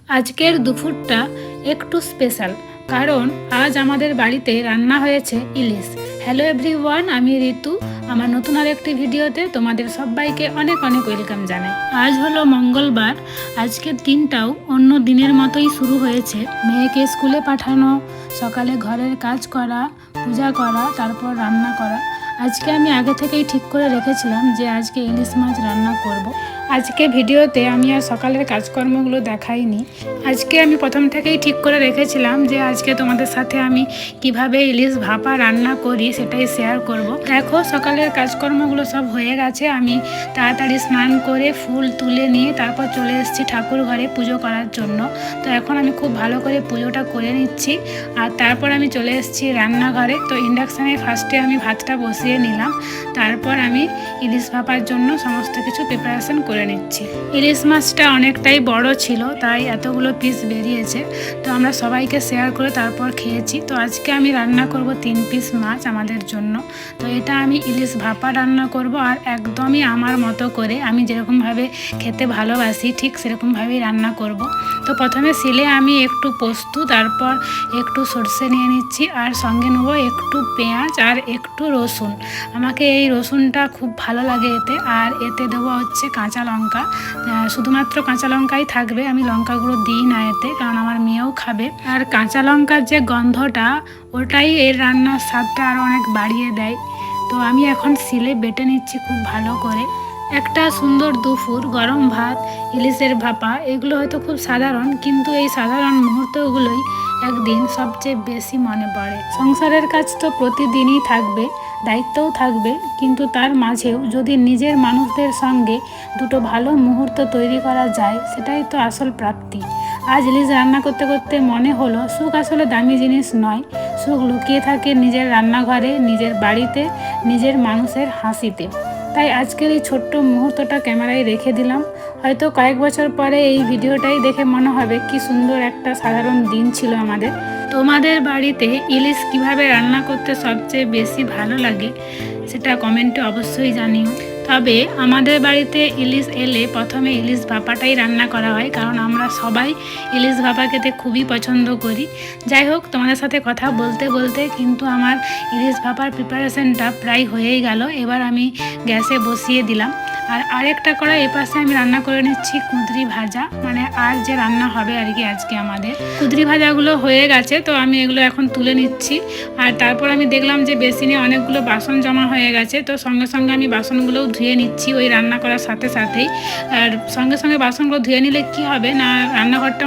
আজকের দুপুরটা একটু স্পেশাল, কারণ আজ আমাদের বাড়িতে রান্না হয়েছে ইলিশ। হ্যালো এভরিওয়ান, আমি ঋতু। আমার নতুন আর একটি ভিডিওতে তোমাদের সবাইকে অনেক অনেক ওয়েলকাম জানাই। আজ হলো মঙ্গলবার। আজকের দিনটাও অন্য দিনের মতোই শুরু হয়েছে। মেয়েকে স্কুলে পাঠানো, সকালে ঘরের কাজ করা, পূজা করা, তারপর রান্না করা। আজকে আমি আগে থেকেই ঠিক করে রেখেছিলাম যে আজকে ইলিশ মাছ রান্না করব। আজকে ভিডিওতে আমি আর সকালের কাজকর্মগুলো দেখাইনি। আজকে আমি প্রথম থেকেই ঠিক করে রেখেছিলাম যে আজকে তোমাদের সাথে আমি কিভাবে ইলিশ ভাপা রান্না করি সেটাই শেয়ার করব। দেখো, সকালের কাজকর্মগুলো সব হয়ে গেছে। আমি তাড়াতাড়ি স্নান করে ফুল তুলে নিয়ে তারপর চলে এসেছি ঠাকুর ঘরে পুজো করার জন্য। তো এখন আমি খুব ভালো করে পুজোটা করে নিচ্ছি, আর তারপর আমি চলে এসেছি রান্নাঘরে। তো ইন্ডাকশানে ফার্স্টে আমি ভাতটা বসিয়ে নিলাম, তারপর আমি ইলিশ ভাপার জন্য সমস্ত কিছু প্রিপারেশন করে নিচ্ছি। ইলিশ মাছটা অনেকটাই বড় ছিল, তাই এতগুলো পিস বেরিয়েছে। তো আমরা সবাইকে শেয়ার করে তারপর খেয়েছি। তো আজকে আমি রান্না করব 3 পিস মাছ আমাদের জন্য। তো এটা আমি ইলিশ ভাপা রান্না করব, আর একদমই আমার মতো করে, আমি যেরকমভাবে খেতে ভালোবাসি ঠিক সেরকমভাবেই রান্না করব। তো প্রথমে শিলে আমি একটু পোস্ত, তারপর একটু সর্ষে নিয়ে নিচ্ছি, আর সঙ্গে নেবো একটু পেঁয়াজ আর একটু রসুন। আমাকে এই রসুনটা খুব ভালো লাগে এতে। আর এতে দেবো হচ্ছে কাঁচা লঙ্কা, শুধুমাত্র কাঁচা লঙ্কাই থাকবে, আমি লঙ্কা গুঁড়ো দিই না এতে, কারণ আমার মেয়েও খাবে। আর কাঁচা লঙ্কার যে গন্ধটা, ওটাই এর রান্নার স্বাদটা আরও অনেক বাড়িয়ে দেয়। তো আমি এখন শিলে বেটে নিচ্ছি খুব ভালো করে। একটা সুন্দর দুপুর, গরম ভাত, ইলিশের ভাপা, এগুলো হয়তো খুব সাধারণ, কিন্তু এই সাধারণ মুহূর্তগুলোই একদিন সবচেয়ে বেশি মনে পড়ে। সংসারের কাজ তো প্রতিদিনই থাকবে, দায়িত্বও থাকবে, কিন্তু তার মাঝেও যদি নিজের মানুষদের সঙ্গে দুটো ভালো মুহূর্ত তৈরি করা যায়, সেটাই তো আসল প্রাপ্তি। আজ ইলিশ রান্না করতে করতে মনে হলো, সুখ আসলে দামি জিনিস নয়, সুখ লুকিয়ে থাকে নিজের রান্নাঘরে, নিজের বাড়িতে, নিজের মানুষের হাসিতে। তাই আজকের এই ছোট্ট মুহূর্তটা ক্যামেরায় রেখে দিলাম। হয়তো কয়েক বছর পরে এই ভিডিওটাই দেখে মনে হবে কি সুন্দর একটা সাধারণ দিন ছিল আমাদের। তোমাদের বাড়িতে ইলিশ কিভাবে রান্না করতে সবচেয়ে বেশি ভালো লাগে সেটা কমেন্টে অবশ্যই জানিও। তবে আমাদের বাড়িতে ইলিশ এলে প্রথমে ইলিশ ভাপাটাই রান্না করা হয়, কারণ আমরা সবাই ইলিশ ভাপা খেতে খুবই পছন্দ করি। যাই হোক, তোমাদের সাথে কথা বলতে বলতে কিন্তু আমার ইলিশ ভাপার প্রিপারেশনটা প্রায় হয়েই গেল। এবার আমি গ্যাসে বসিয়ে দিলাম, আর আরেকটা কড়াই এপাশে আমি রান্না করে নিচ্ছি কুঁদরি ভাজা, মানে আর যে রান্না হবে আর কি আজকে আমাদের। কুঁদরি ভাজাগুলো হয়ে গেছে, তো আমি এগুলো এখন তুলে নিচ্ছি। আর তারপর আমি দেখলাম যে বেসিনে অনেকগুলো বাসন জমা হয়ে গেছে, তো সঙ্গে সঙ্গে আমি বাসনগুলোও ধুয়ে নিচ্ছি ওই রান্না করার সাথে সাথেই। আর সঙ্গে সঙ্গে বাসনগুলো ধুয়ে নিলে কি হবে না, রান্নাঘরটা